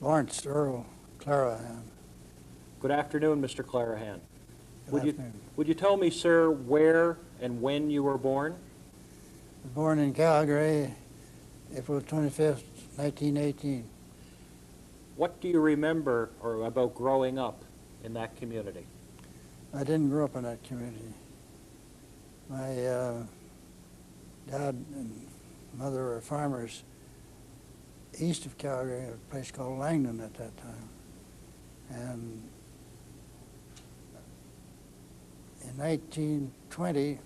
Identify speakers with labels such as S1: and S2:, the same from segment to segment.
S1: Lawrence Earl Clarahan.
S2: Good afternoon, Mr. Clarahan.
S1: Good afternoon.
S2: Would you tell me, sir, where and when you were born?
S1: Born in Calgary, April 25th, 1918.
S2: What do you remember or about growing up in that community?
S1: I didn't grow up in that community. My dad and mother were farmers east of Calgary, a place called Langdon at that time. And in 1920,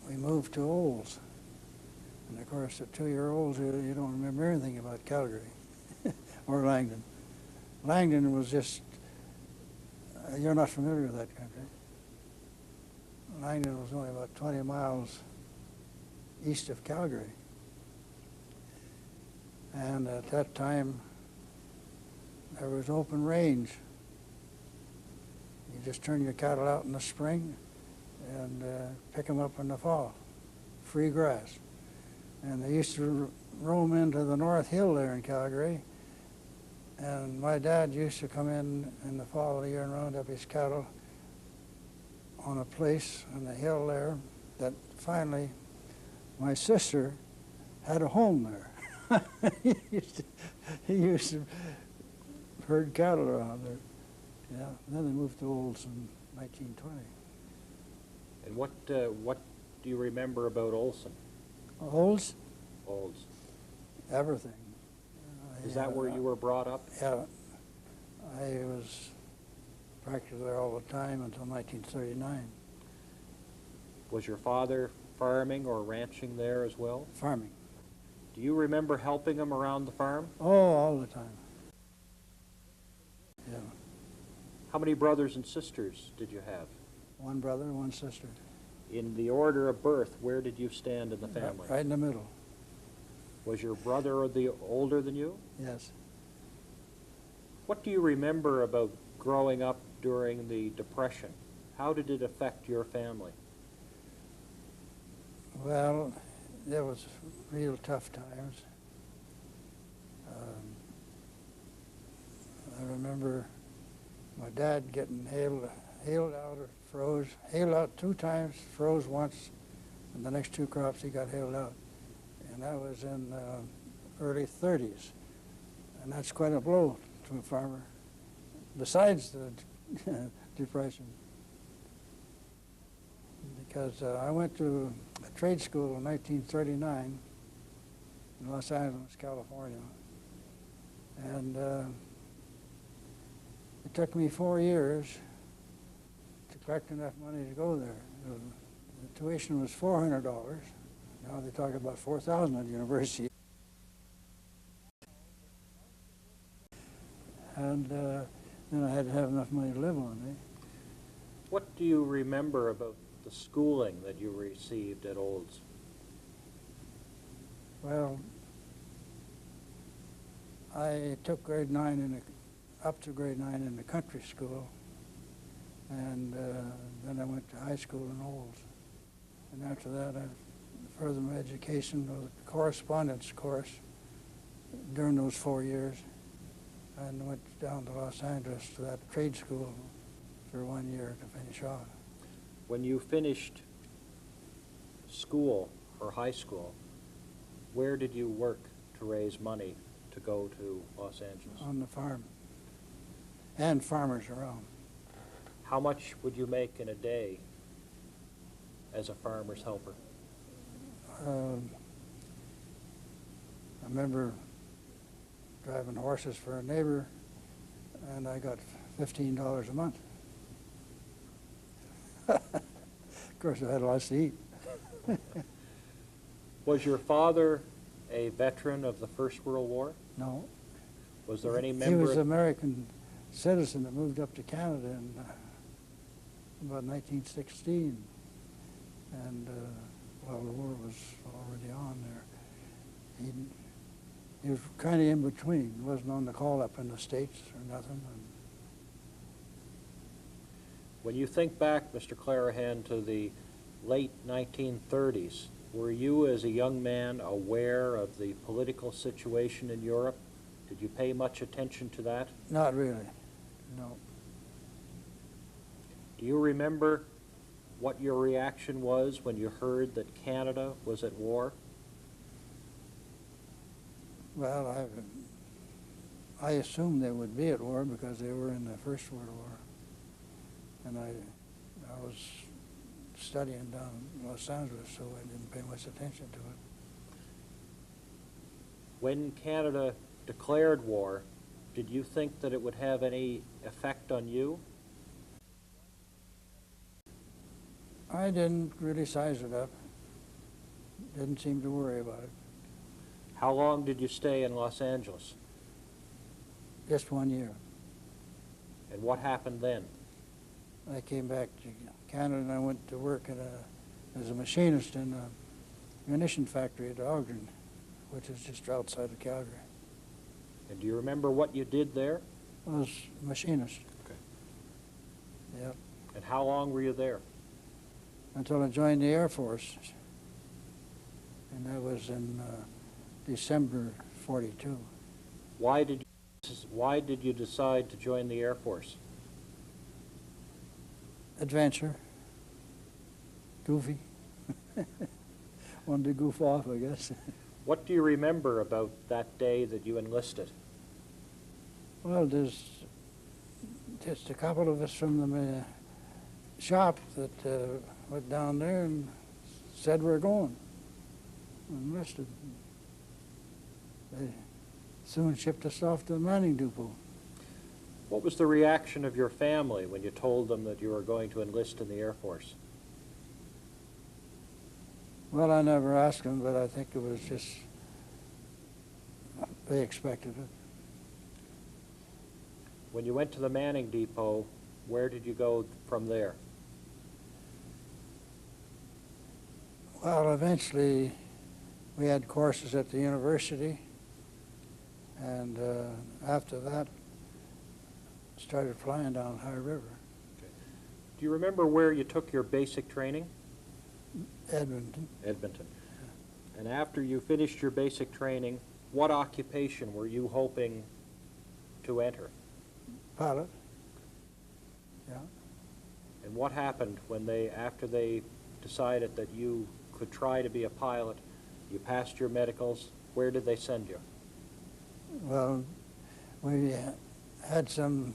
S1: we moved to Olds. And of course, at 2-year-olds, you don't remember anything about Calgary or Langdon. Langdon was just, you're not familiar with that country. Langdon was only about 20 miles east of Calgary. And at that time, there was open range. You just turn your cattle out in the spring and pick them up in the fall. Free grass. And they used to roam into the North Hill there in Calgary. And my dad used to come in the fall of the year and round up his cattle on a place on the hill there that finally my sister had a home there. he used to herd cattle around there. Yeah, and then they moved to Olds in 1920.
S2: And what do you remember about Olson?
S1: Olds?
S2: Olds.
S1: Everything.
S2: Is that where you were brought up?
S1: Yeah. I was practically there all the time until 1939.
S2: Was your father farming or ranching there as well?
S1: Farming.
S2: Do you remember helping him around the farm?
S1: Oh, all the time. Yeah.
S2: How many brothers and sisters did you have?
S1: One brother, one sister.
S2: In the order of birth, where did you stand in the family?
S1: Right in the middle.
S2: Was your brother older than you?
S1: Yes.
S2: What do you remember about growing up during the Depression? How did it affect your family?
S1: Well, it was real tough times. I remember my dad getting hailed out or froze, hailed out 2 times, froze once, and the next 2 crops he got hailed out. And that was in the early 30s. And that's quite a blow to a farmer, besides the Depression. Because I went to a trade school in 1939 in Los Angeles, California. And it took me 4 years to collect enough money to go there. The tuition was $400. Now they talk about $4,000 at the university. And then I had to have enough money to live on.
S2: What do you remember about the schooling that you received at Olds?
S1: Well, I took grade 9 up to grade 9 in the country school, and then I went to high school in Olds. And after that, I furthered my education with a correspondence course during those 4 years, and went down to Los Angeles to that trade school for 1 year to finish off.
S2: When you finished school or high school, where did you work to raise money to go to Los Angeles?
S1: On the farm, and farmers around.
S2: How much would you make in a day as a farmer's helper?
S1: I remember driving horses for a neighbor, and I got $15 a month. Of course, I had lots to eat.
S2: Was your father a veteran of the First World War?
S1: No.
S2: Was there any member?
S1: He was an American citizen that moved up to Canada in about 1916. And while the war was already on there, he was kind of in between. He wasn't on the call up in the States or nothing.
S2: When you think back, Mr. Clarahan, to the late 1930s, were you as a young man aware of the political situation in Europe? Did you pay much attention to that?
S1: Not really, no.
S2: Do you remember what your reaction was when you heard that Canada was at war?
S1: Well, I assumed they would be at war because they were in the First World War. And I was studying down in Los Angeles, so I didn't pay much attention to it.
S2: When Canada declared war, did you think that it would have any effect on you?
S1: I didn't really size it up. Didn't seem to worry about it.
S2: How long did you stay in Los Angeles?
S1: Just 1 year.
S2: And what happened then?
S1: I came back to Canada and I went to work as a machinist in a munition factory at Ogden, which is just outside of Calgary.
S2: And do you remember what you did there?
S1: I was a machinist.
S2: Okay.
S1: Yep.
S2: And how long were you there?
S1: Until I joined the Air Force. And that was in December 42.
S2: Why did you decide to join the Air Force?
S1: Adventure. Goofy. Wanted to goof off, I guess.
S2: What do you remember about that day that you enlisted?
S1: Well, there's just a couple of us from the shop that went down there and said we're going. Enlisted. They soon shipped us off to the mining depot.
S2: What was the reaction of your family when you told them that you were going to enlist in the Air Force?
S1: Well, I never asked them, but I think it was just, they expected it.
S2: When you went to the Manning Depot, where did you go from there?
S1: Well, eventually we had courses at the university, and after that started flying down High River.
S2: Do you remember where you took your basic training?
S1: Edmonton.
S2: Edmonton. And after you finished your basic training, what occupation were you hoping to enter?
S1: Pilot. Yeah.
S2: And what happened when after they decided that you could try to be a pilot, you passed your medicals, where did they send you?
S1: Well, we had some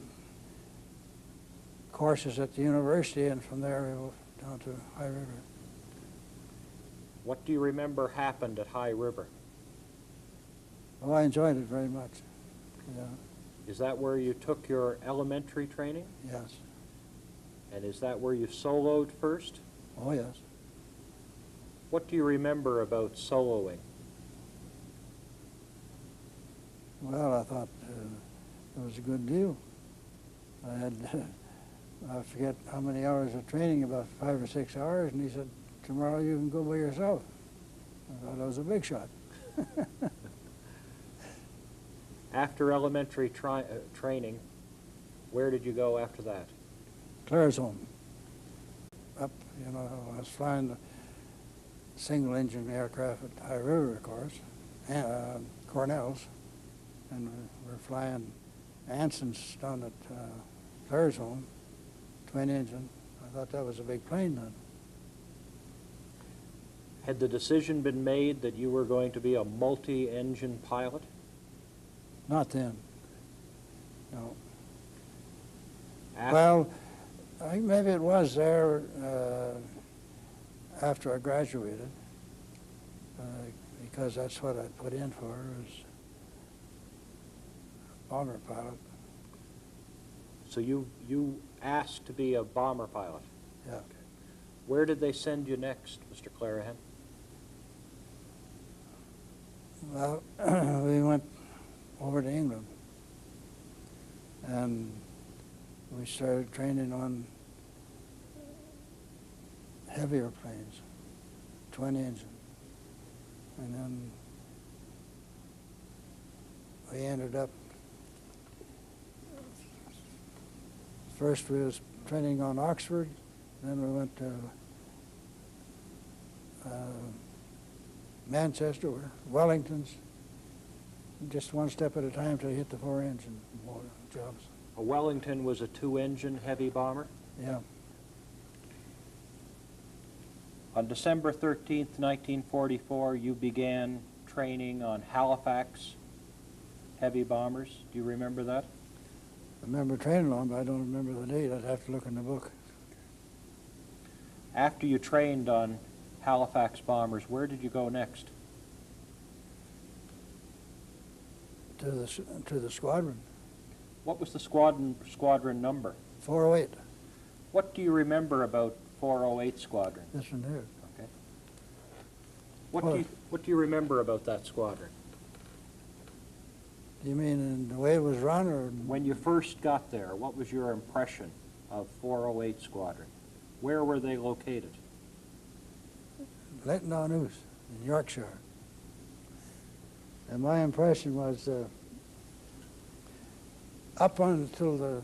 S1: courses at the university, and from there we went down to High River.
S2: What do you remember happened at High River?
S1: Oh, I enjoyed it very much. Yeah.
S2: Is that where you took your elementary training?
S1: Yes.
S2: And is that where you soloed first?
S1: Oh, yes.
S2: What do you remember about soloing?
S1: Well, I thought it was a good deal. I had, I forget how many hours of training, about 5 or 6 hours, and he said, tomorrow you can go by yourself. I thought I was a big shot.
S2: After elementary training, where did you go after that?
S1: Clarahan. Up, you know, I was flying the single-engine aircraft at High River, of course, and Cornell's, and we're flying Anson's down at Clarahan, twin-engine. I thought that was a big plane then.
S2: Had the decision been made that you were going to be a multi-engine pilot?
S1: Not then. No.
S2: After,
S1: Well, I think maybe it was there after I graduated, because that's what I put in for, was bomber pilot.
S2: so you asked to be a bomber pilot.
S1: Yeah.
S2: Where did they send you next, Mr. Clarahan?
S1: Well, we went over to England, and we started training on heavier planes, twin engine, and then we ended up, first we was training on Oxford, then we went to Manchester, or Wellington's, just one step at a time till you hit the 4-engine jobs.
S2: A Wellington was a 2-engine heavy bomber.
S1: Yeah.
S2: On December 13th, 1944, you began training on Halifax heavy bombers. Do you remember that?
S1: I remember training on, but I don't remember the date. I'd have to look in the book.
S2: After you trained on Halifax bombers, where did you go next?
S1: To the squadron.
S2: What was the squadron number?
S1: 408.
S2: What do you remember about 408 Squadron?
S1: This one here.
S2: Okay. What do you remember about that squadron?
S1: Do you mean in the way it was run, or?
S2: When you first got there, what was your impression of 408 Squadron? Where were they located?
S1: Leighton-on-Ouse in Yorkshire. And my impression was up until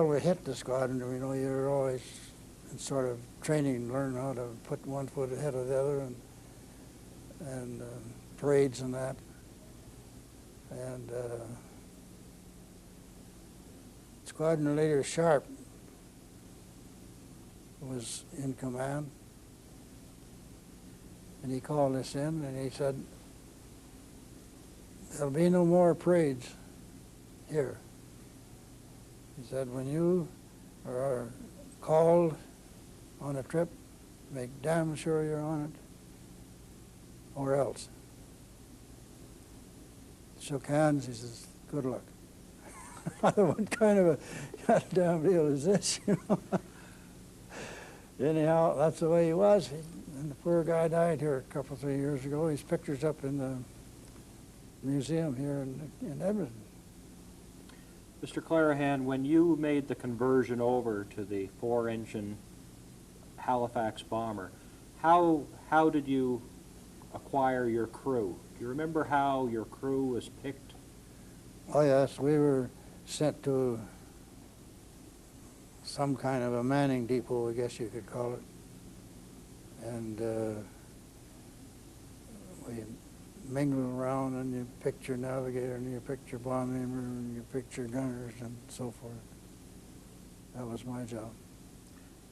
S1: we hit the squadron, you know, you're always in sort of training, learn how to put one foot ahead of the other, and parades and that. And Squadron Leader Sharp was in command, and he called us in and he said, "There'll be no more parades here." He said, "When you are called on a trip, make damn sure you're on it, or else." Shook hands, he says, "Good luck." What kind of a goddamn deal is this, you know? Anyhow, that's the way he was. And the poor guy died here a couple, 3 years ago. His picture's up in the museum here in Edmonton.
S2: Mr. Clarahan, when you made the conversion over to the 4-engine Halifax bomber, how did you acquire your crew? Do you remember how your crew was picked?
S1: Oh yes, we were sent to some kind of a manning depot, I guess you could call it. And we mingled around, and you picked your navigator, and you picked your bomb aimer, and you picked your gunners, and so forth. That was my job.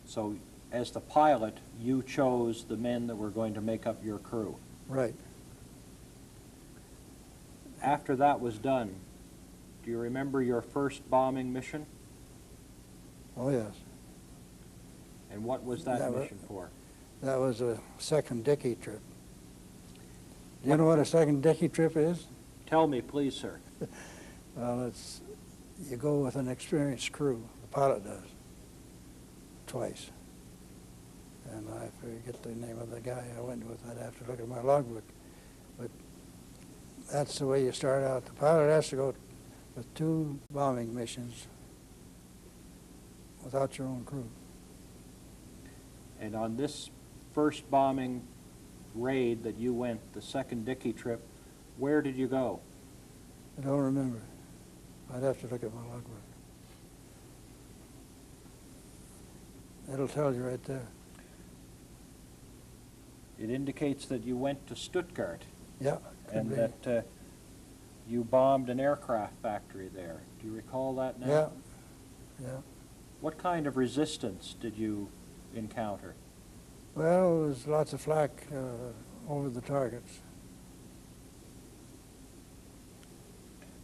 S2: So, as the pilot, you chose the men that were going to make up your crew.
S1: Right.
S2: After that was done, do you remember your first bombing mission?
S1: Oh yes.
S2: And what was that mission for?
S1: That was a second Dickie trip. Do you know what a second Dickie trip is?
S2: Tell me, please, sir.
S1: Well, you go with an experienced crew. The pilot does. Twice. And I forget the name of the guy I went with. I'd have to look at my logbook. But that's the way you start out. The pilot has to go with 2 bombing missions without your own crew.
S2: And on this first bombing raid that you went, the second Dickie trip, where did you go?
S1: I don't remember. I'd have to look at my logbook. It'll tell you right there.
S2: It indicates that you went to Stuttgart.
S1: Yeah,
S2: and that you bombed an aircraft factory there. Do you recall that now?
S1: Yeah, yeah.
S2: What kind of resistance did you encounter?
S1: Well, there was lots of flak over the targets.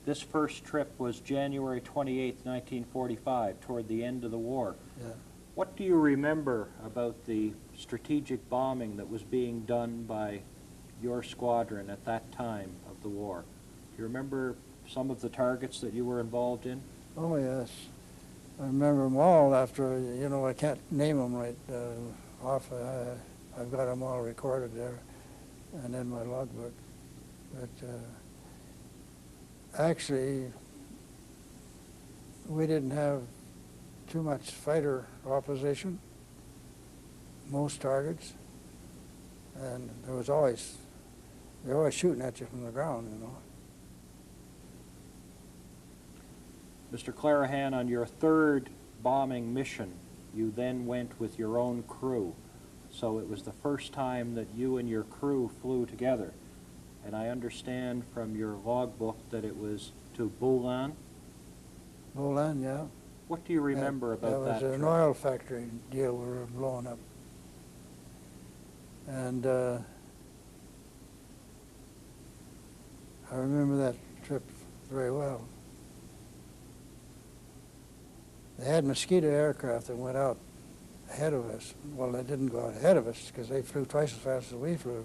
S2: This first trip was January 28, 1945, toward the end of the war.
S1: Yeah.
S2: What do you remember about the strategic bombing that was being done by your squadron at that time of the war? Do you remember some of the targets that you were involved in?
S1: Oh, yes. I remember them all after, you know, I can't name them right off. I've got them all recorded there and in my logbook. But actually, we didn't have too much fighter opposition, most targets, and they were always shooting at you from the ground, you know.
S2: Mr. Clarahan, on your third bombing mission, you then went with your own crew. So it was the first time that you and your crew flew together. And I understand from your logbook that it was to Bulan.
S1: Bolan, yeah.
S2: What do you remember about that
S1: That was an
S2: trip?
S1: oil factory deal we were blowing up. And I remember that trip very well. They had Mosquito aircraft that went out ahead of us. Well, they didn't go out ahead of us because they flew twice as fast as we flew.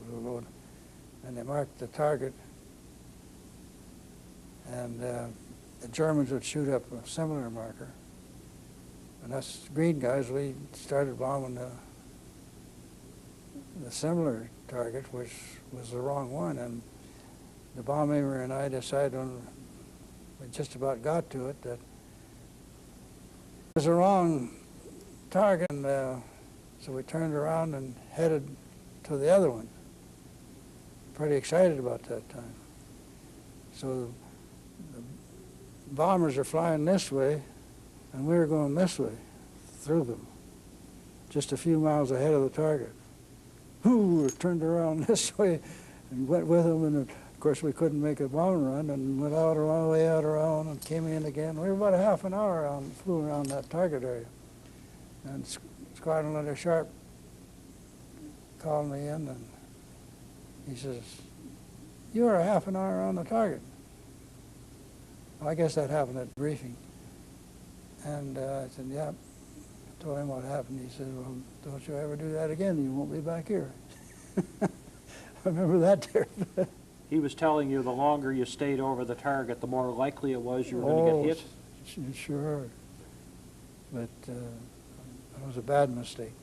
S1: And they marked the target. And the Germans would shoot up a similar marker. And us green guys, we started bombing the similar target, which was the wrong one. And the bomb aimer and I decided when we just about got to it that it was the wrong target. And so we turned around and headed to the other one. Pretty excited about that time. So the bombers are flying this way, and we were going this way, through them, just a few miles ahead of the target. We turned around this way and went with them, and of course we couldn't make a bomb run, and went out around, way out around, and came in again. We were about a half an hour around, flew around that target area. And Squadron Leader Sharp called me in, and he says, "You were a half an hour on the target." Well, I guess that happened at briefing. And I said, "Yeah." I told him what happened. He said, "Well, don't you ever do that again, you won't be back here." I remember that trip.
S2: He was telling you the longer you stayed over the target, the more likely it was you were going to get hit?
S1: Sure. But it was a bad mistake.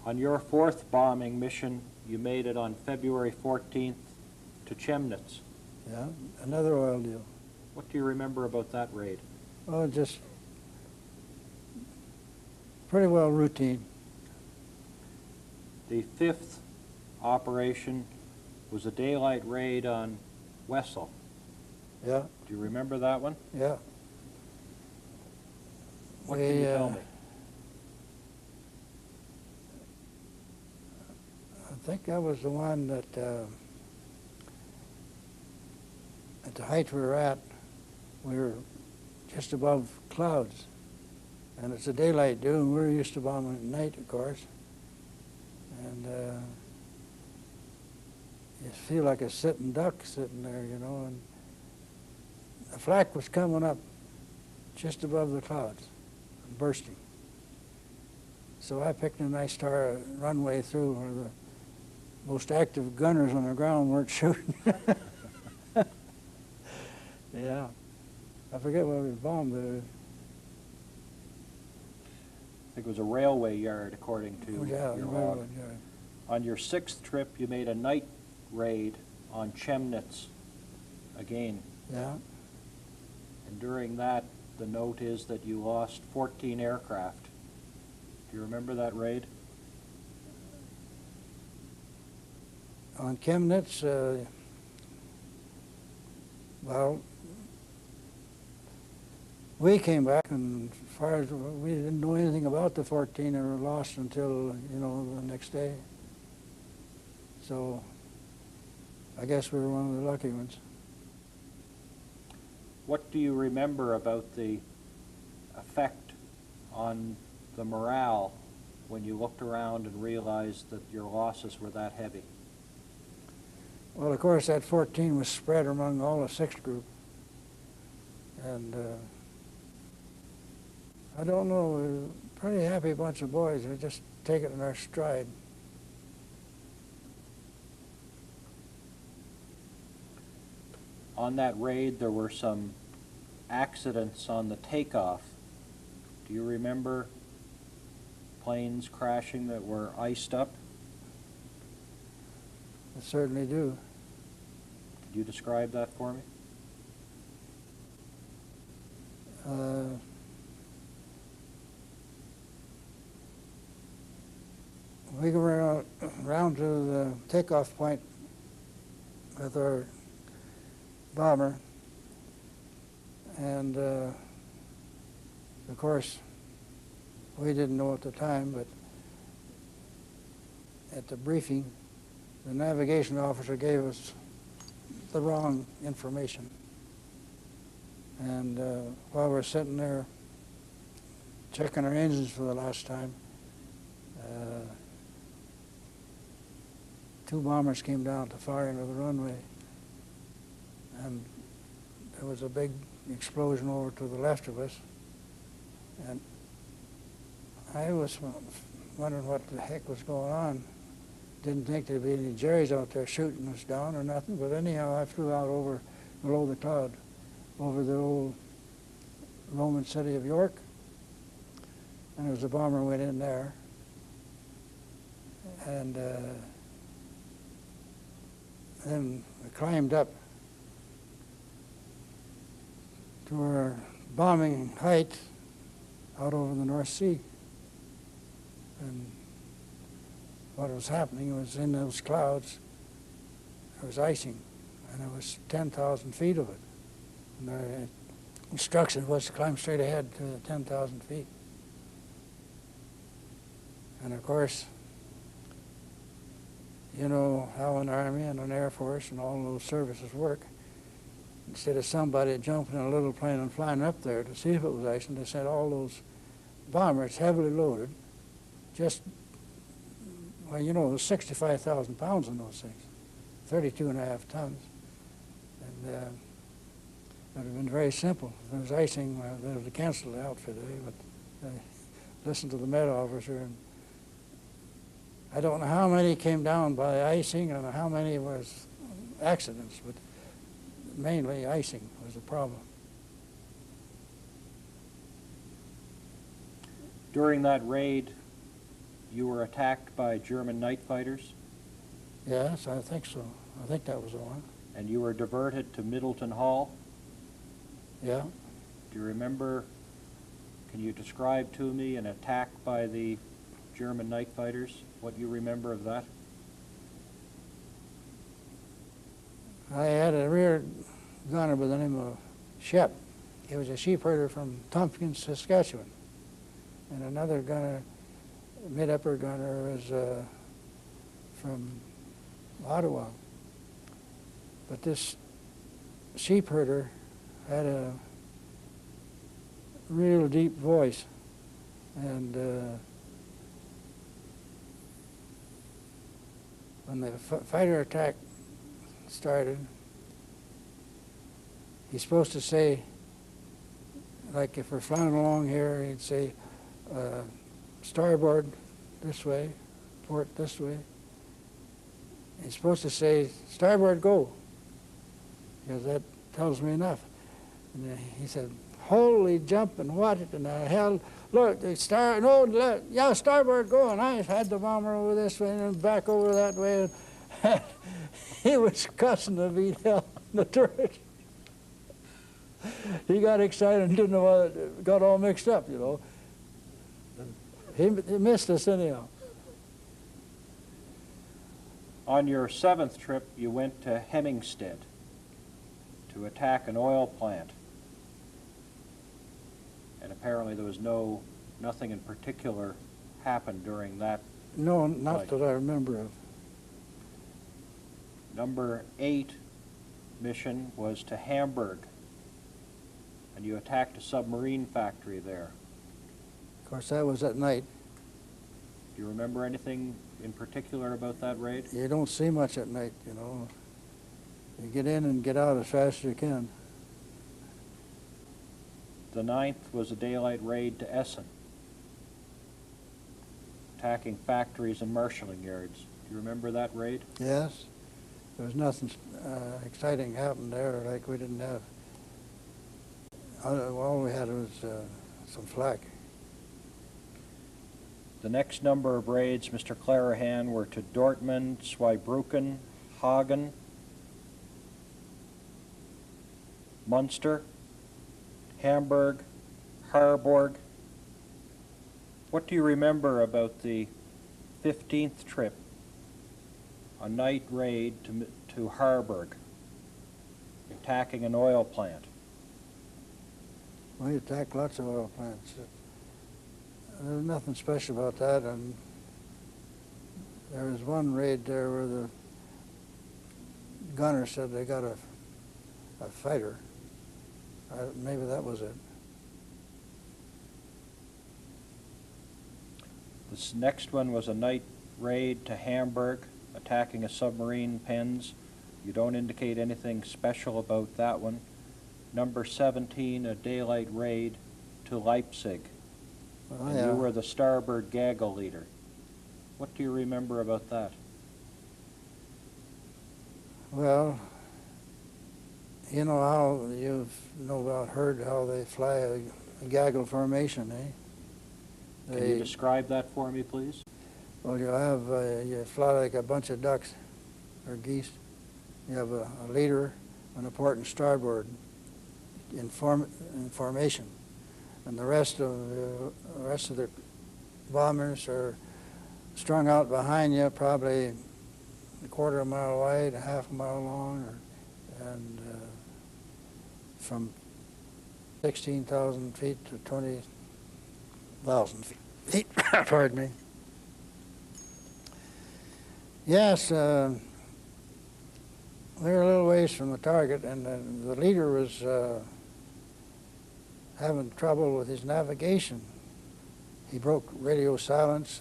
S2: On your fourth bombing mission, you made it on February 14th to Chemnitz.
S1: Yeah, another oil deal.
S2: What do you remember about that raid?
S1: Oh, just pretty well routine.
S2: The fifth operation was a daylight raid on Wessel.
S1: Yeah,
S2: Do you remember that one?
S1: yeah.
S2: What can you tell me?
S1: I think that was the one that, at the height we were at, we were just above clouds. And it's a daylight deal, and we're used to bombing at night, of course. And you feel like a sitting duck sitting there, you know. And the flak was coming up just above the clouds, and bursting. So I picked a nice runway through where the most active gunners on the ground weren't shooting. Yeah. I forget what we bombed there.
S2: I think it was a railway yard, according to
S1: Yeah,
S2: your
S1: the
S2: log.
S1: railroad yard.
S2: On your sixth trip, you made a night raid on Chemnitz again.
S1: Yeah.
S2: And during that, the note is that you lost 14 aircraft. Do you remember that raid?
S1: On Chemnitz, well, we came back, and as far as we didn't know anything about the 14 that were lost until, you know, the next day. So I guess we were one of the lucky ones.
S2: What do you remember about the effect on the morale when you looked around and realized that your losses were that heavy?
S1: Well, of course, that 14 was spread among all the 6th group. And I don't know, we were a pretty happy bunch of boys. We just take it in our stride.
S2: On that raid, there were some accidents on the takeoff. Do you remember planes crashing that were iced up?
S1: I certainly do.
S2: Could you describe that for me?
S1: We go around to the takeoff point with our bomber, and of course, we didn't know at the time, but at the briefing, the navigation officer gave us the wrong information. And while we're sitting there checking our engines for the last time, two bombers came down at the far end of the runway, and there was a big explosion over to the left of us, and I was wondering what the heck was going on. Didn't think there'd be any Jerrys out there shooting us down or nothing, but anyhow I flew out over below the cloud, over the old Roman city of York, and there was a bomber went in there, and then we climbed up to our bombing height out over the North Sea. And what was happening was in those clouds, there was icing, and there was 10,000 feet of it. And the instruction was to climb straight ahead to the 10,000 feet. And of course, you know how an Army and an Air Force and all those services work. Instead of somebody jumping in a little plane and flying up there to see if it was icing, they sent all those bombers heavily loaded, just, well, you know, there's 65,000 pounds in those things, 32.5 tons. And it would have been very simple. If there was icing, they would have canceled the outfit, but they listened to the med officer, and I don't know how many came down by icing and how many was accidents, but mainly icing was the problem.
S2: During that raid, you were attacked by German night fighters,
S1: Yes, I think so. I think that was the one.
S2: and you were diverted to Middleton Hall.
S1: Yeah.
S2: Do you remember, can you describe to me an attack by the German night fighters? What you remember of that?
S1: I had a rear gunner by the name of Shep. He was a sheep herder from Tompkins, Saskatchewan. And another gunner, mid-upper gunner, was from Ottawa. But this sheep herder had a real deep voice, and when the fighter attack started, he's supposed to say, like if we're flying along here, he'd say, starboard this way, port this way. He's supposed to say, starboard go, because that tells me enough. And he said, holy jumping, what in the hell? Look, yeah, starboard go. And I had the bomber over this way and back over that way. And he was cussing the beat hell on the turret. He got excited and didn't know what, got all mixed up, you know. He missed us anyhow.
S2: On your 7th trip, you went to Hemingsted to attack an oil plant. And apparently there was nothing in particular happened during that.
S1: No, not
S2: fight.
S1: that I remember of.
S2: Number 8 mission was to Hamburg, and you attacked a submarine factory there.
S1: Of course, that was at night.
S2: Do you remember anything in particular about that raid?
S1: You don't see much at night, you know. You get in and get out as fast as you can.
S2: The 9th was a daylight raid to Essen, attacking factories and marshalling yards. Do you remember that raid?
S1: Yes. There was nothing exciting happened there, like we didn't have. All we had was some flak.
S2: The next number of raids, Mr. Clarahan, were to Dortmund, Zweibrücken, Hagen, Munster, Hamburg, Harburg. What do you remember about the 15th trip, a night raid to Harburg, attacking an oil plant?
S1: We attacked lots of oil plants. There was nothing special about that, and there was one raid there where the gunner said they got a fighter. Maybe that was it.
S2: This next one was a night raid to Hamburg, attacking a submarine pens. You don't indicate anything special about that one. Number 17, a daylight raid to Leipzig.
S1: Oh,
S2: And
S1: yeah.
S2: you were the starboard gaggle leader. What do you remember about that?
S1: Well, you know how you've heard how they fly a gaggle formation, eh?
S2: Can you describe that for me, please?
S1: Well, you fly like a bunch of ducks or geese. You have a leader and a port and starboard in formation, and the rest of the bombers are strung out behind you, probably a quarter of a mile wide, a half a mile long, and from 16,000 feet to 20,000 feet. Pardon me. Yes, we were a little ways from the target, and the leader was having trouble with his navigation. He broke radio silence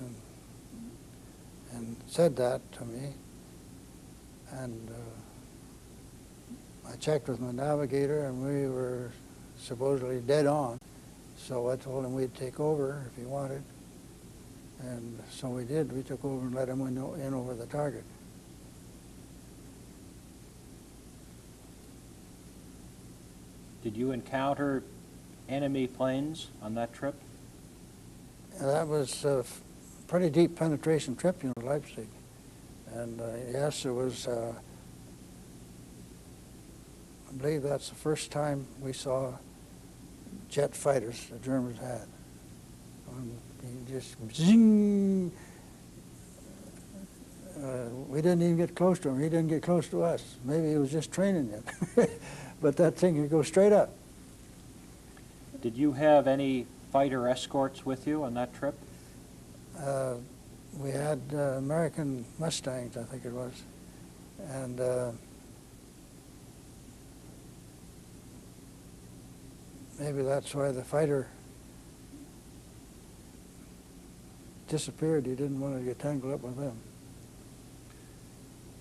S1: and said that to me, and I checked with my navigator, and we were supposedly dead on. So I told him we'd take over if he wanted, and so we did. We took over and let him in over the target.
S2: Did you encounter enemy planes on that trip?
S1: And that was a pretty deep penetration trip, Leipzig. And yes, it was, I believe that's the first time we saw jet fighters the Germans had. Just zing. We didn't even get close to him. He didn't get close to us. Maybe he was just training it. But that thing could go straight up.
S2: Did you have any fighter escorts with you on that trip?
S1: We had American Mustangs, I think it was. And maybe that's why the fighter disappeared. He didn't want to get tangled up with them.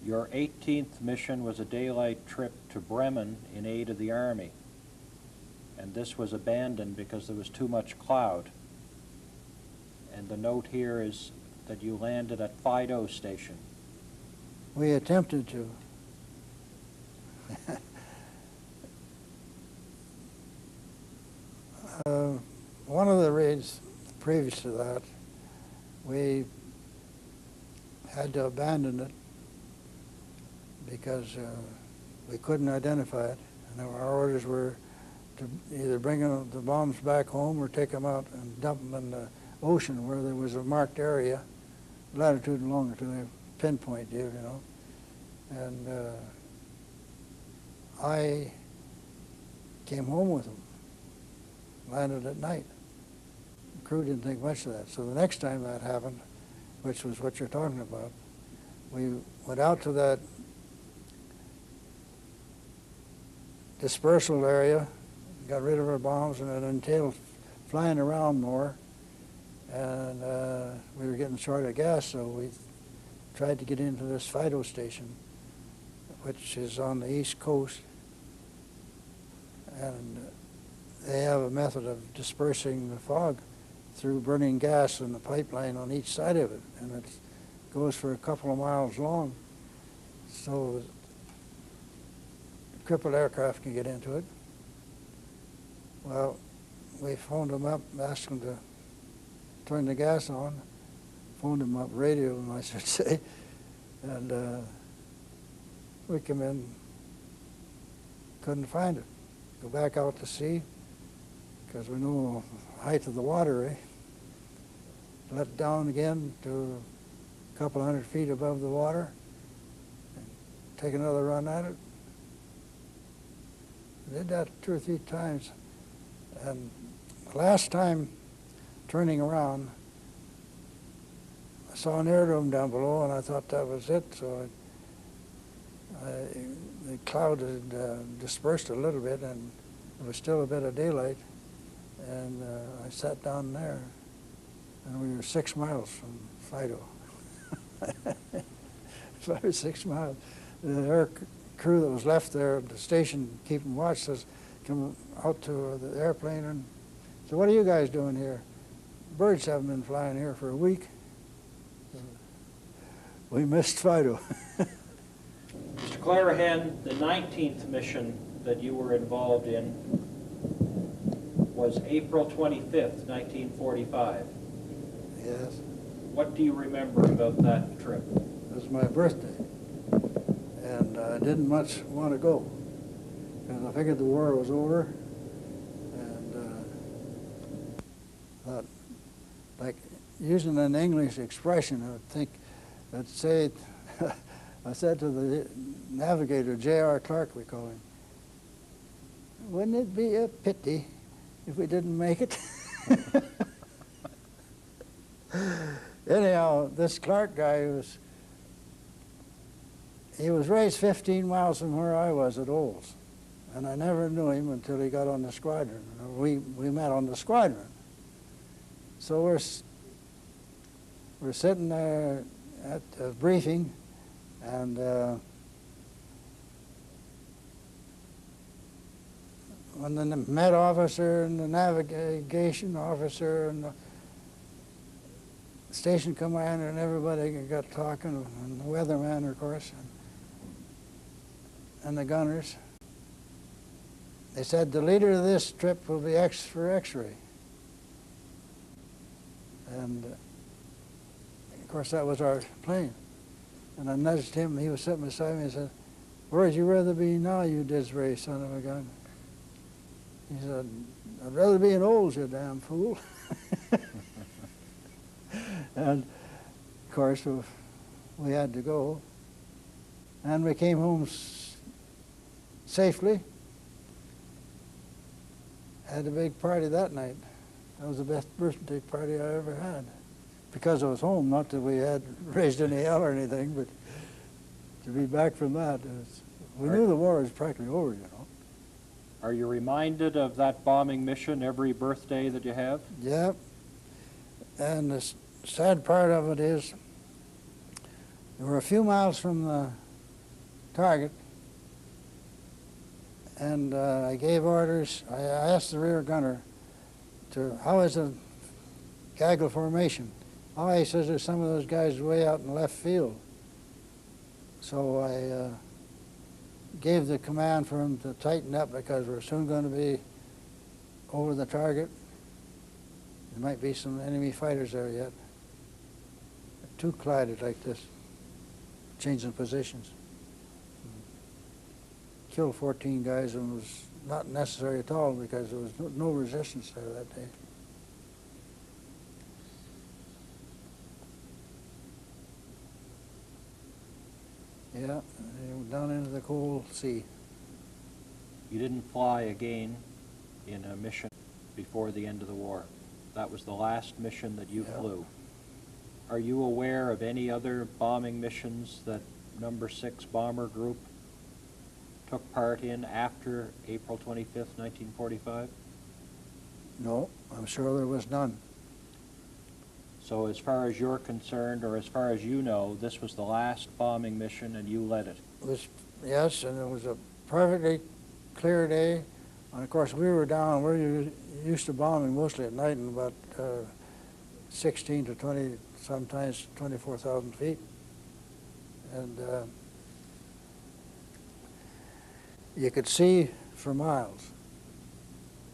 S2: Your 18th mission was a daylight trip to Bremen in aid of the Army. And this was abandoned because there was too much cloud. And the note here is that you landed at Fido Station.
S1: We attempted to. One of the raids previous to that, we had to abandon it because we couldn't identify it, and our orders were to either bring the bombs back home or take them out and dump them in the ocean where there was a marked area, latitude and longitude, they pinpoint you, And I came home with them, landed at night. The crew didn't think much of that. So the next time that happened, which was what you're talking about, we went out to that dispersal area, got rid of our bombs, and it entailed flying around more. And we were getting short of gas, so we tried to get into this Fido station, which is on the east coast. And they have a method of dispersing the fog through burning gas in the pipeline on each side of it, and it goes for a couple of miles long. So crippled aircraft can get into it. Well, we phoned them up, asked them to turn the gas on, phoned them up, radio them, I should say, and we come in, couldn't find it. Go back out to sea, because we know the height of the water, eh? Let down again to a couple hundred feet above the water, and take another run at it. Did that 2 or 3 times, and the last time turning around, I saw an aerodrome down below, and I thought that was it, so The cloud had dispersed a little bit, and there was still a bit of daylight. And I sat down there, and we were 6 miles from Fido. 5 or 6 miles. The air crew that was left there at the station keeping watch says, come out to the airplane and said, what are you guys doing here? Birds haven't been flying here for a week. We missed Fido.
S2: Mr. Clarahan, the 19th mission that you were involved in was April 25th, 1945.
S1: Yes,
S2: What do you remember about that trip?
S1: it was my birthday, and I didn't much want to go, because I figured the war was over, and thought, like, using an English expression, I would think, I'd say, I said to the navigator, J.R. Clark, we call him, wouldn't it be a pity if we didn't make it? Anyhow, this Clark guy he was raised 15 miles from where I was at Olds, and I never knew him until he got on the squadron. We met on the squadron. So we're sitting there at a briefing, and when the med officer and the navigation officer and the station commander and everybody got talking, and the weatherman, of course, and the gunners, they said the leader of this trip will be X for X-ray. And of course that was our plane. And I nudged him, he was sitting beside me and said, where'd you rather be now, you disrace son of a gun? He said, I'd rather be in Olds, you damn fool. And of course we had to go. And we came home safely. Had a big party that night. That was the best birthday party I ever had. Because I was home, not that we had raised any hell or anything, but to be back from that, we knew the war was practically over, you know.
S2: Are you reminded of that bombing mission every birthday that you have?
S1: Yep. And the sad part of it is, we were a few miles from the target, and I gave orders. I asked the rear gunner how is the gaggle formation? Oh, he says there's some of those guys way out in left field. So I gave the command for him to tighten up, because we're soon going to be over the target. There might be some enemy fighters there yet. Two collided like this, changing positions. Killed 14 guys, and it was not necessary at all because there was no resistance there that day. Yeah, down into the cold sea.
S2: You didn't fly again in a mission before the end of the war. That was the last mission that you flew. Are you aware of any other bombing missions that No. 6 Bomber Group took part in after April 25th, 1945?
S1: No, I'm sure there was none.
S2: So as far as you're concerned, or as far as you know, this was the last bombing mission and you led it?
S1: It was, yes, and it was a perfectly clear day. And of course we were down, we're used to bombing mostly at night in about 16 to 20, sometimes 24,000 feet. And you could see for miles.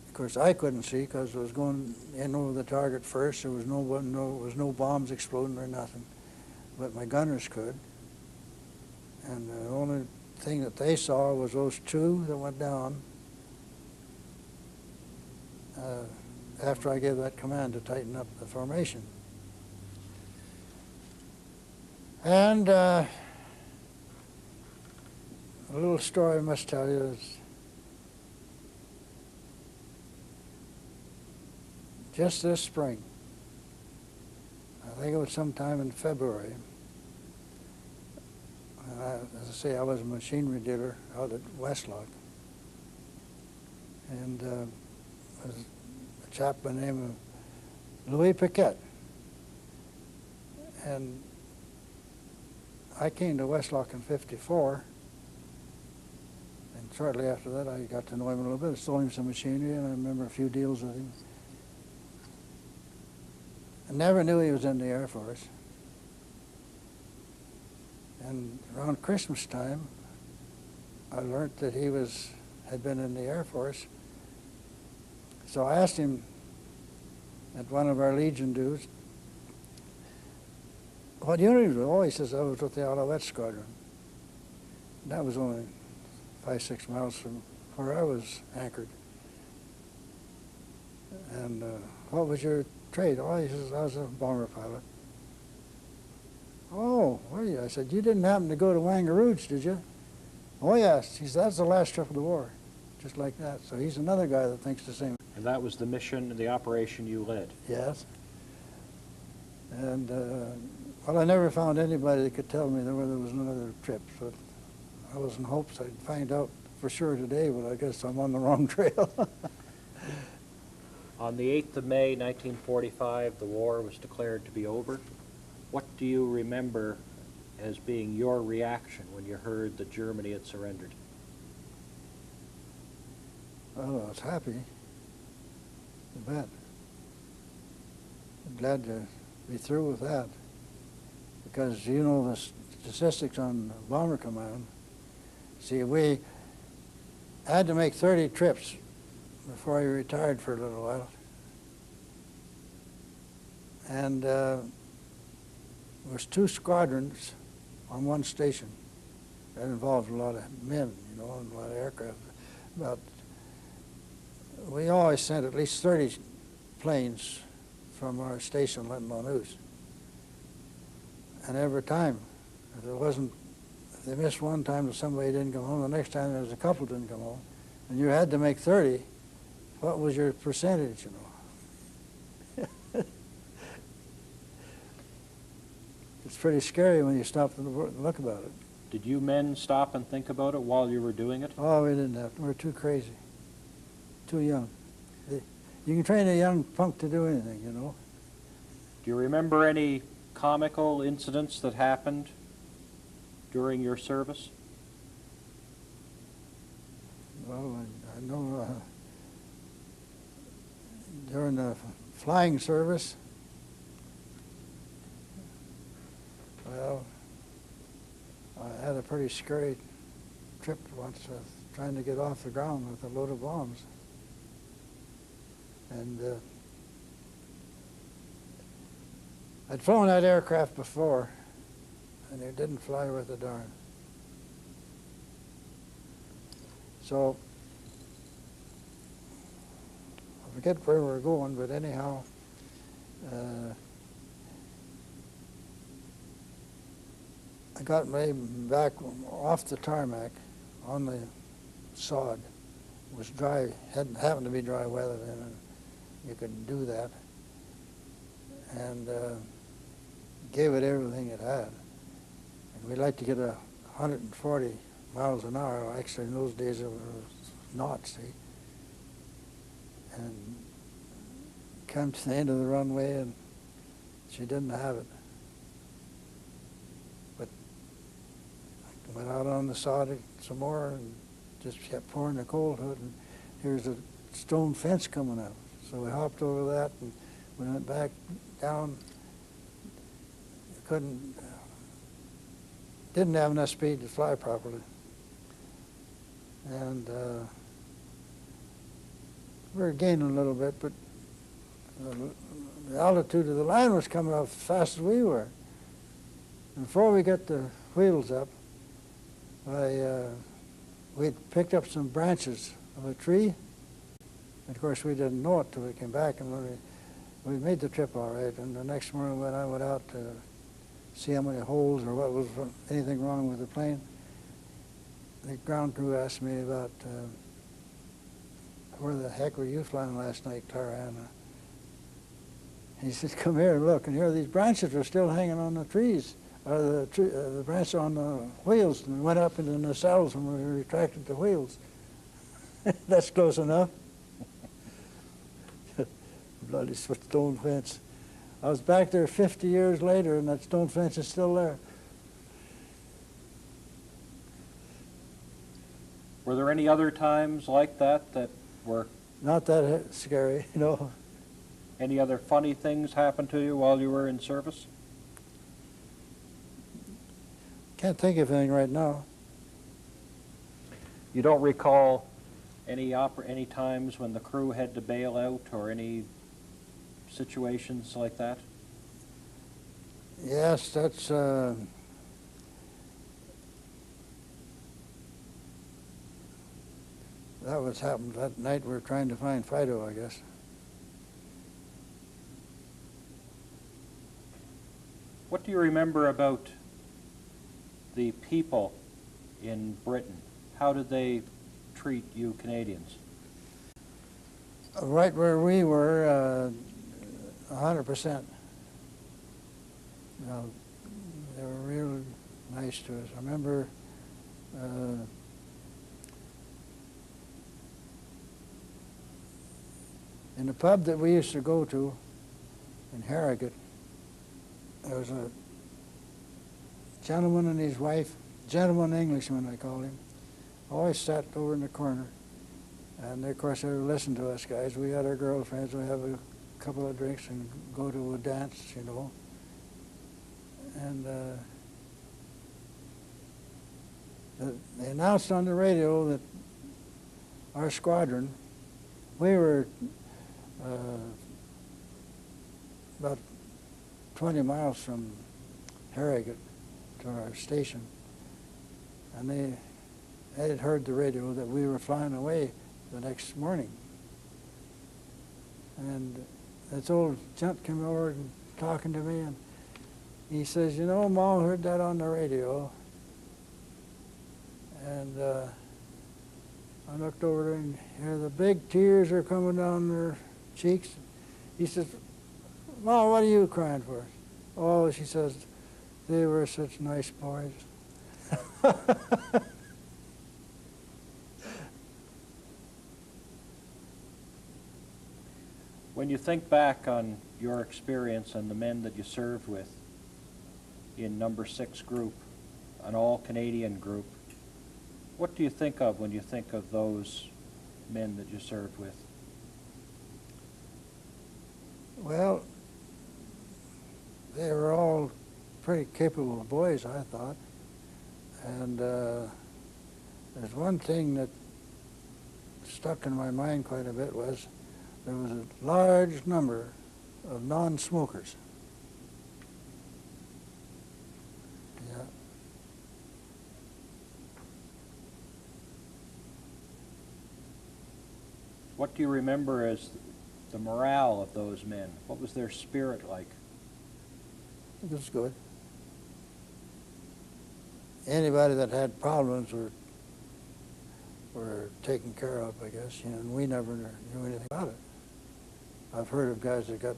S1: Of course, I couldn't see because I was going in over the target first. There was no bombs exploding or nothing, but my gunners could. And the only thing that they saw was those two that went down after I gave that command to tighten up the formation. And a little story I must tell you is just this spring, I think it was sometime in February, As I say, I was a machinery dealer out at Westlock. And there was a chap by the name of Louis Paquette. And I came to Westlock in '54. And shortly after that, I got to know him a little bit. I sold him some machinery, and I remember a few deals with him. I never knew he was in the Air Force. And around Christmas time, I learned that he had been in the Air Force. So I asked him at one of our Legion dues, what unit was it? Oh, he says, I was with the Alouette Squadron. And that was only 5-6 miles from where I was anchored. And what was your trade? Oh, he says, I was a bomber pilot. Oh, were you? I said, you didn't happen to go to Wangarooge, did you? Oh, yes. He said, that's the last trip of the war. Just like that. So he's another guy that thinks the same.
S2: And that was the mission, the operation you led?
S1: Yes. And, well, I never found anybody that could tell me there was another trip. So I was in hopes I'd find out for sure today, but I guess I'm on the wrong trail.
S2: On the 8th of May, 1945, the war was declared to be over. What do you remember as being your reaction when you heard that Germany had surrendered?
S1: Well, I was happy. You bet. I'm glad to be through with that. Because, you know, the statistics on Bomber Command, see, we had to make 30 trips before I retired for a little while. And there was 2 squadrons on one station. That involved a lot of men, you know, and a lot of aircraft. But we always sent at least 30 planes from our station, Linton News. And every time, if they missed one time that somebody didn't come home, the next time there was a couple didn't come home, and you had to make 30, what was your percentage, you know? It's pretty scary when you stop to look about it.
S2: Did you men stop and think about it while you were doing it?
S1: Oh, we didn't have to. We were too crazy, too young. You can train a young punk to do anything, you know.
S2: Do you remember any comical incidents that happened during your service?
S1: Well, I know during the flying service, well, I had a pretty scary trip once trying to get off the ground with a load of bombs. And I'd flown that aircraft before, and it didn't fly worth a darn. So, I forget where we were going, but anyhow, I got way back off the tarmac on the sod. It was dry, happened to be dry weather then, and you could do that. And gave it everything it had. And we like to get 140 miles an hour. Actually, in those days, it was knots, see? And come to the end of the runway, and she didn't have it. But I went out on the sod some more and just kept pouring the coal to it, and here's a stone fence coming up. So we hopped over that, and we went back down. Didn't have enough speed to fly properly. And we were gaining a little bit, but the altitude of the line was coming up as fast as we were. And before we got the wheels up, we'd picked up some branches of a tree. And of course, we didn't know it till we came back, and we made the trip all right. And the next morning when I went out to see how many holes or what was anything wrong with the plane, the ground crew asked me about where the heck were you flying last night, Clarahan? He said, come here and look, and here these branches are still hanging on the trees, the branch on the wheels and went up into the nacelles and we retracted the wheels. That's close enough. Bloody stone fence. I was back there 50 years later and that stone fence is still there.
S2: Were there any other times like that that were...
S1: Not that scary, you know.
S2: Any other funny things happen to you while you were in service?
S1: Can't think of anything right now.
S2: You don't recall any times when the crew had to bail out or any situations like that?
S1: Yes, that's that was happened that night. We were trying to find Fido, I guess.
S2: What do you remember about the people in Britain? How did they treat you Canadians?
S1: Right where we were, 100%. No, they were real nice to us. I remember in the pub that we used to go to in Harrogate, there was a gentleman and his wife, gentleman Englishman I called him, always sat over in the corner. And of course they would listen to us guys. We had our girlfriends, we have a couple of drinks and go to a dance, you know. And they announced on the radio that our squadron, we were about 20 miles from Harrogate to our station, and they had heard the radio that we were flying away the next morning. And this old gent came over and talking to me, and he says, you know, Ma heard that on the radio. And I looked over there and here the big tears are coming down their cheeks. He says, Ma, what are you crying for? Oh, she says, they were such nice boys.
S2: When you think back on your experience and the men that you served with in Number 6 Group, an all-Canadian group, what do you think of when you think of those men that you served with?
S1: Well, they were all pretty capable boys, I thought. And there's one thing that stuck in my mind quite a bit was there was a large number of non-smokers. Yeah.
S2: What do you remember as the morale of those men? What was their spirit like?
S1: It was good. Anybody that had problems were taken care of, I guess, you know, and we never knew anything about it. I've heard of guys that got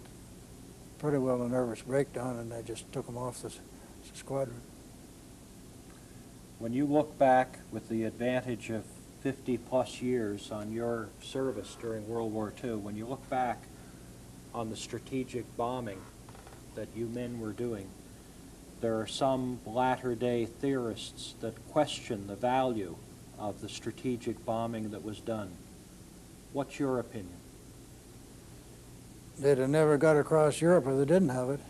S1: pretty well a nervous breakdown and they just took them off the squadron.
S2: When you look back with the advantage of 50-plus years on your service during World War II, when you look back on the strategic bombing that you men were doing, there are some latter-day theorists that question the value of the strategic bombing that was done. What's your opinion?
S1: They'd have never got across Europe if they didn't have it.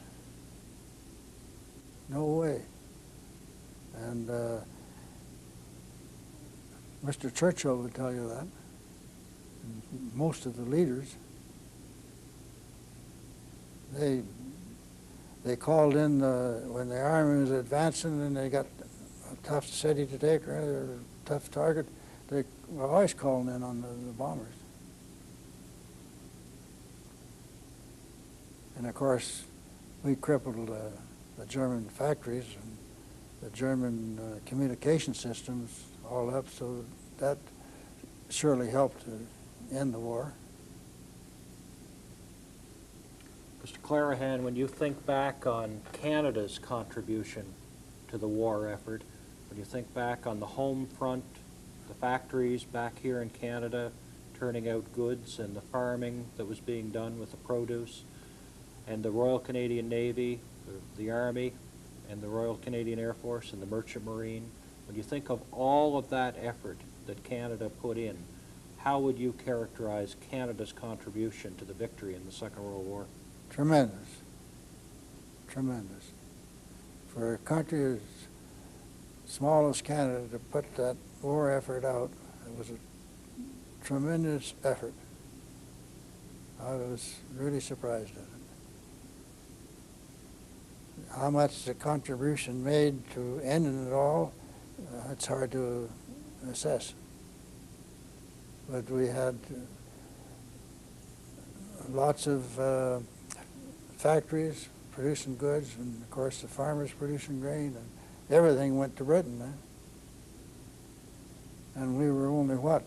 S1: No way. And Mr. Churchill would tell you that. And most of the leaders. They called in when the army was advancing and they got a tough city to take or a tough target, they were always calling in on the bombers. And of course, we crippled the German factories and the German communication systems all up, so that surely helped to end the war.
S2: Mr. Clarahan, when you think back on Canada's contribution to the war effort. When you think back on the home front, the factories back here in Canada turning out goods, and the farming that was being done with the produce, and the Royal Canadian Navy, the Army, and the Royal Canadian Air Force, and the Merchant Marine, when you think of all of that effort that Canada put in, how would you characterize Canada's contribution to the victory in the Second World War?
S1: Tremendous. Tremendous. For a country as small as Canada to put that war effort out, it was a tremendous effort. I was really surprised at it. How much the contribution made to ending it all, it's hard to assess. But we had lots of factories producing goods, and of course the farmers producing grain, and everything went to Britain then. And we were only, what,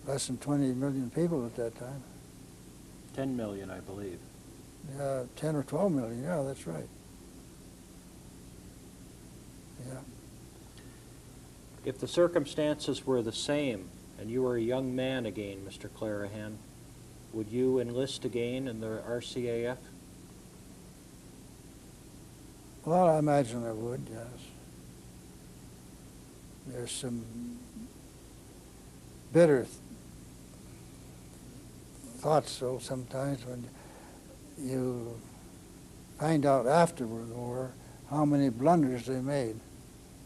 S1: less than 20 million people at that time.
S2: 10 million, I believe.
S1: 10 or 12 million, yeah, that's right. Yeah.
S2: If the circumstances were the same and you were a young man again, Mr. Clarahan, would you enlist again in the RCAF?
S1: Well, I imagine I would, yes. There's some bitter thoughts, though, sometimes when you find out after the war how many blunders they made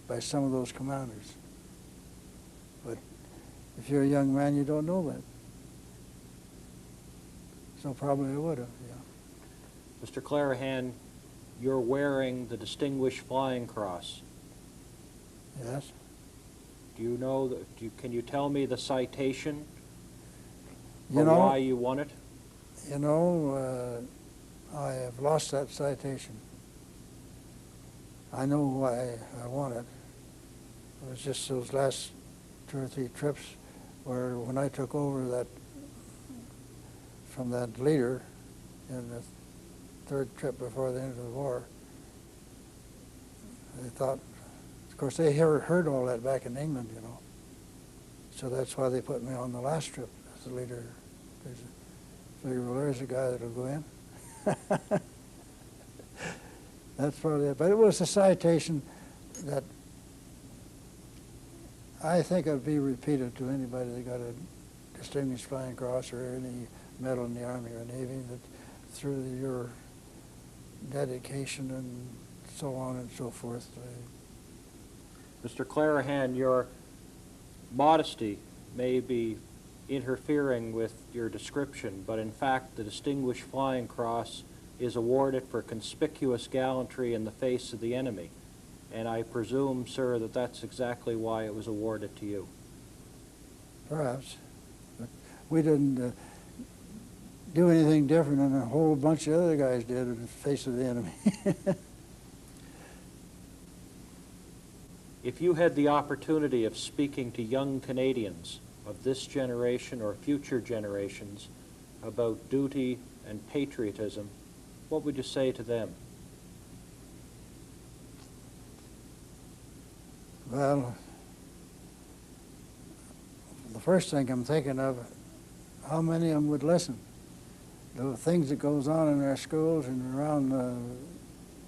S1: by some of those commanders. But if you're a young man, you don't know that. So probably I would have, yeah.
S2: Mr. Clarahan, you're wearing the Distinguished Flying Cross.
S1: Yes.
S2: Do you know, can you tell me the citation
S1: You
S2: or
S1: know,
S2: why you won it?
S1: You know, I have lost that citation. I know why I won it. It was just those last 2 or 3 trips where when I took over that from that leader in the 3rd trip before the end of the war, they thought, of course they heard all that back in England, you know. So that's why they put me on the last trip as the leader. They figured, well, there's a guy that'll go in. That's probably it. But it was a citation that I think would be repeated to anybody that got a Distinguished Flying Cross or any medal in the Army or Navy, that through your dedication and so on and so forth.
S2: Mr. Clarahan, your modesty may be interfering with your description, but in fact the Distinguished Flying Cross is awarded for conspicuous gallantry in the face of the enemy. And I presume, sir, that that's exactly why it was awarded to you.
S1: Perhaps. But we didn't do anything different than a whole bunch of other guys did in the face of the enemy.
S2: If you had the opportunity of speaking to young Canadians of this generation or future generations about duty and patriotism, what would you say to them?
S1: Well, the first thing I'm thinking of, how many of them would listen? The things that goes on in our schools and around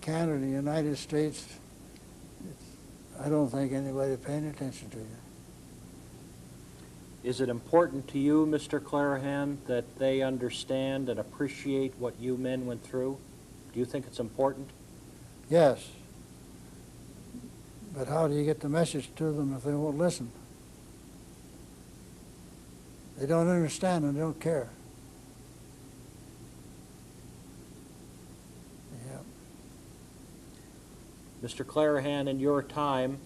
S1: Canada, the United States, I don't think anybody paying attention to you.
S2: Is it important to you, Mr. Clarahan, that they understand and appreciate what you men went through? Do you think it's important?
S1: Yes. But how do you get the message to them if they won't listen? They don't understand and they don't care. Yeah.
S2: Mr. Clarahan, in your time,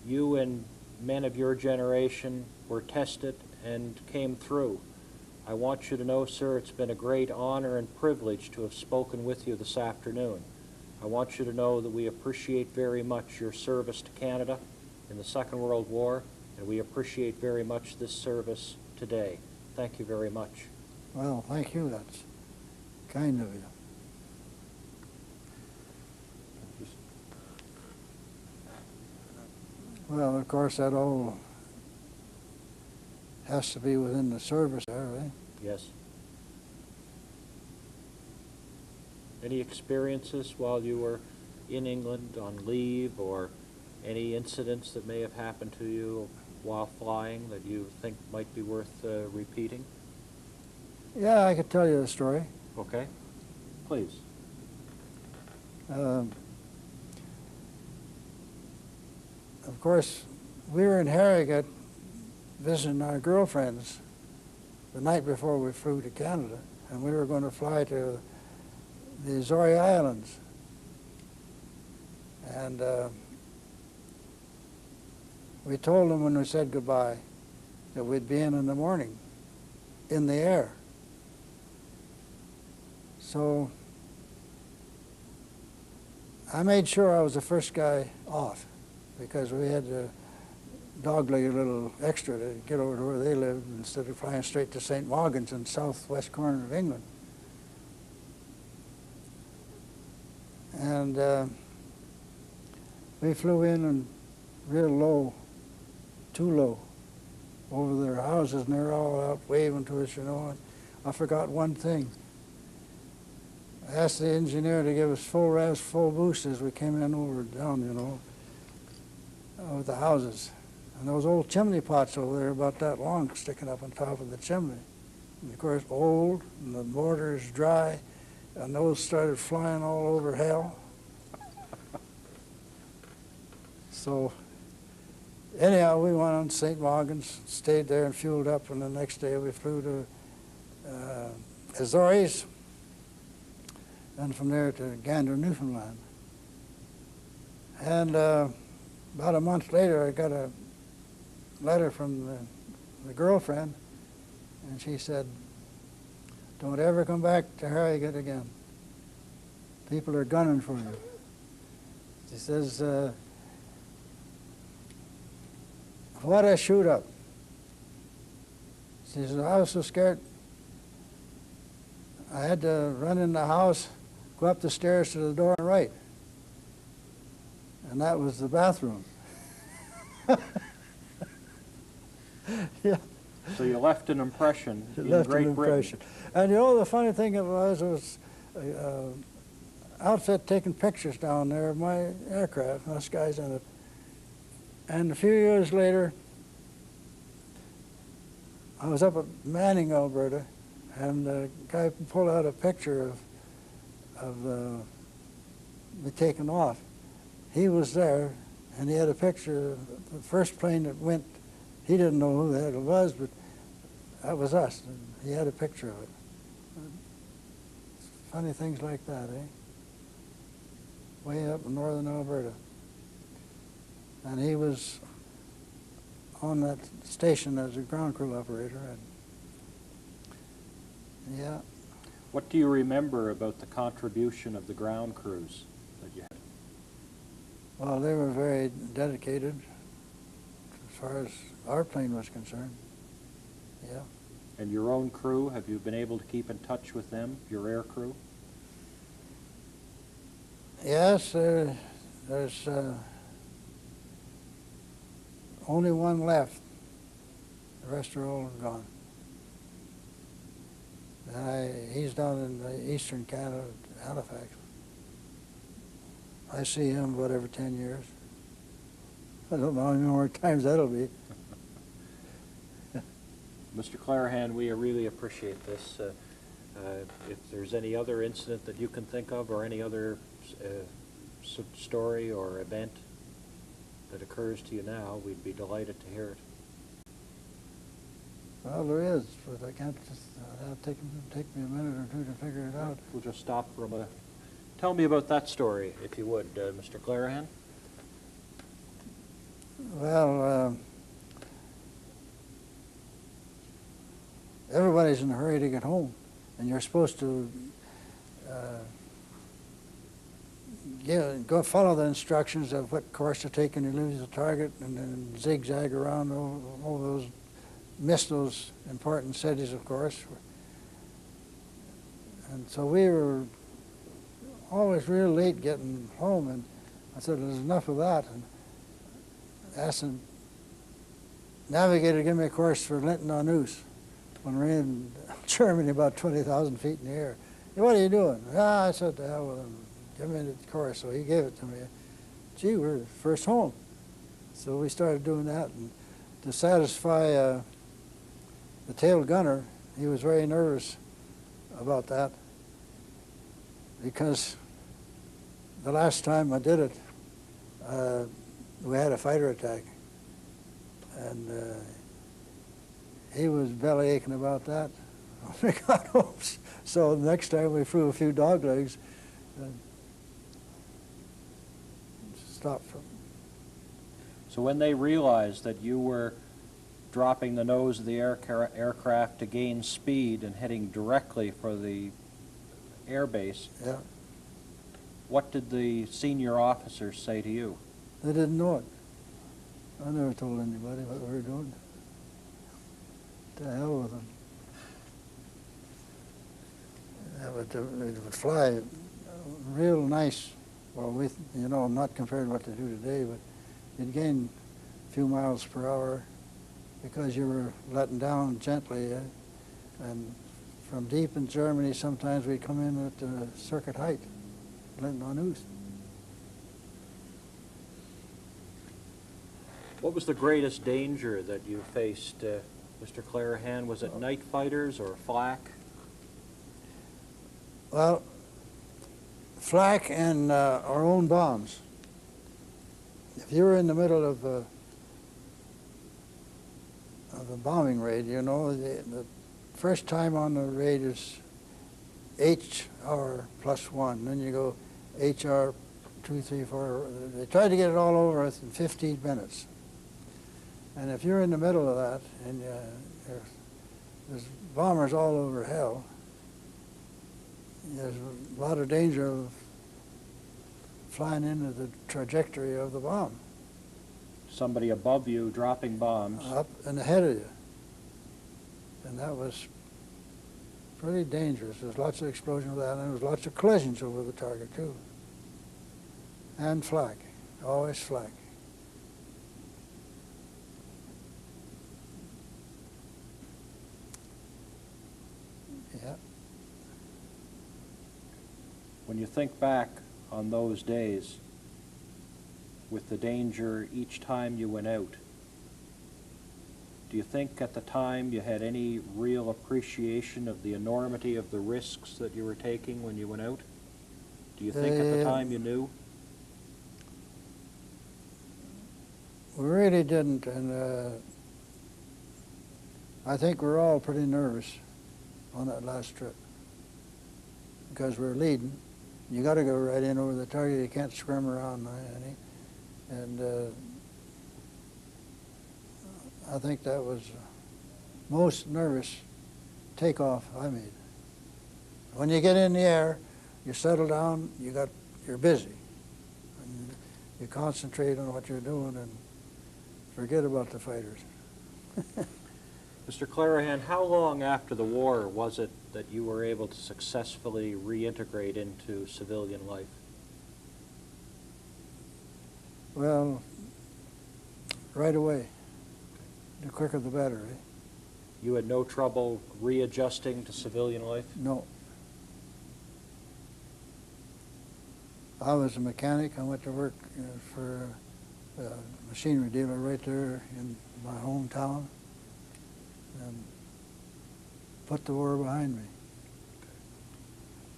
S2: you and men of your generation were tested and came through. I want you to know, sir, it's been a great honor and privilege to have spoken with you this afternoon. I want you to know that we appreciate very much your service to Canada in the Second World War, and we appreciate very much this service today. Thank you very much.
S1: Well, thank you. That's kind of you. Well, of course, that all has to be within the service there, right?
S2: Yes. Any experiences while you were in England on leave, or any incidents that may have happened to you while flying that you think might be worth repeating?
S1: Yeah, I could tell you the story.
S2: Okay, please.
S1: Of course, we were in Harrogate visiting our girlfriends the night before we flew to Canada, and we were going to fly to the Azores Islands. And we told them when we said goodbye that we'd be in the morning, in the air. So I made sure I was the first guy off, because we had to dogleg a little extra to get over to where they lived instead of flying straight to St. Maugham's in the southwest corner of England. And we flew in and real low, too low, over their houses, and they're all out waving to us, you know. And I forgot one thing. I asked the engineer to give us full res, full boost as we came in over down, you know, with the houses. And those old chimney pots over there about that long sticking up on top of the chimney. And of course, old, and the mortar is dry, and those started flying all over hell. So anyhow, we went on St. Maugham's, stayed there and fueled up, and the next day we flew to Azores, and from there to Gander, Newfoundland. And about a month later, I got a letter from the girlfriend, and she said, "Don't ever come back to Harrogate again. People are gunning for you." She says, "What a shoot up." She says, "I was so scared. I had to run in the house, go up the stairs to the door and right. And that was the bathroom." Yeah.
S2: So you left an impression
S1: It
S2: in
S1: left
S2: Great
S1: an
S2: Britain.
S1: impression. And you know, the funny thing it was outfit taking pictures down there of my aircraft, us guys in it. And a few years later, I was up at Manning, Alberta, and the guy pulled out a picture of me taking off. He was there, and he had a picture of the first plane that went. He didn't know who the heck it was, but that was us. And he had a picture of it. Funny things like that, eh? Way up in northern Alberta. And he was on that station as a ground crew operator. And yeah.
S2: What do you remember about the contribution of the ground crews that you had?
S1: Well, they were very dedicated as far as our plane was concerned. Yeah.
S2: And your own crew, have you been able to keep in touch with them, your air crew?
S1: Yes, there's only one left. The rest are all gone. And he's down in the eastern Canada, Halifax. I see him about every 10 years. I don't know how many more times that'll be.
S2: Mr. Clarahan, we really appreciate this. If there's any other incident that you can think of, or any other story or event that occurs to you now, we'd be delighted to hear it.
S1: Well, there is, but I can't just, that'll take me a minute or two to figure it out.
S2: We'll just stop for a minute. Tell me about that story, if you would, Mr. Clarahan.
S1: Well, everybody's in a hurry to get home, and you're supposed to go follow the instructions of what course to take, and you lose the target, and then zigzag around all those, miss those important cities, of course. And so we were always real late getting home, and I said, there's enough of that. And asked the navigator to give me a course for Linton on Ouse when we were in Germany about 20,000 feet in the air. Hey, what are you doing? Ah, I said, to hell with him. Give me the course. So he gave it to me. Gee, we're first home. So we started doing that. And to satisfy the tail gunner, he was very nervous about that because the last time I did it, we had a fighter attack. And he was belly aching about that when we got home. So the next time we flew a few dog legs, stopped from.
S2: So when they realized that you were dropping the nose of the aircraft to gain speed and heading directly for the air base,
S1: Yeah.
S2: what did the senior officers say to you?
S1: They didn't know it. I never told anybody what we were doing. To hell with them. Yeah, but it would fly real nice. Well, you know, not compared to what they do today, but you'd gain a few miles per hour because you were letting down gently. And from deep in Germany, sometimes we'd come in at circuit height, Linton on Ouse.
S2: What was the greatest danger that you faced, Mr. Clarahan? Was it night fighters or flak?
S1: Well, flak and our own bombs. If you were in the middle of a bombing raid, you know, the first time on the raid is HR +1. Then you go HR 2, 3, 4. They tried to get it all over within 15 minutes. And if you're in the middle of that, and there's bombers all over hell, there's a lot of danger of flying into the trajectory of the bomb.
S2: Somebody above you dropping bombs.
S1: Up and ahead of you. And that was pretty dangerous. There's lots of explosions with that, and there was lots of collisions over the target, too. And flak. Always flak. Yeah.
S2: When you think back on those days, with the danger each time you went out, do you think at the time you had any real appreciation of the enormity of the risks that you were taking when you went out? Do you think at the time you knew?
S1: We really didn't, and I think we're all pretty nervous on that last trip because we're leading. You got to go right in over the target. You can't scrum around any. And I think that was the most nervous takeoff I made. When you get in the air, you settle down, you're busy. And you concentrate on what you're doing and forget about the fighters.
S2: Mr. Clarahan, how long after the war was it that you were able to successfully reintegrate into civilian life?
S1: Well, right away. The quicker the better, eh?
S2: You had no trouble readjusting to civilian life?
S1: No. I was a mechanic. I went to work for a machinery dealer right there in my hometown and put the war behind me.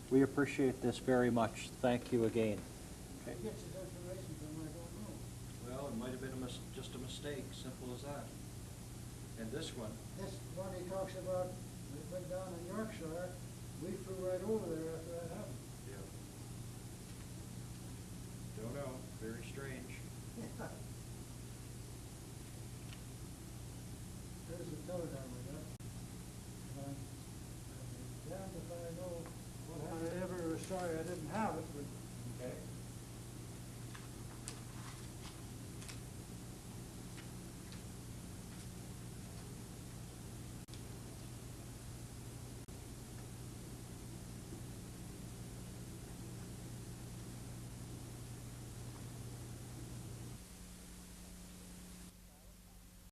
S2: We appreciate this very much. Thank you again. Okay. Well, it might have been just a mistake, simple as that. And this one?
S1: This one he talks about, we went down in Yorkshire, we flew right over there after that happened.
S2: Yeah. Don't know. Very strange.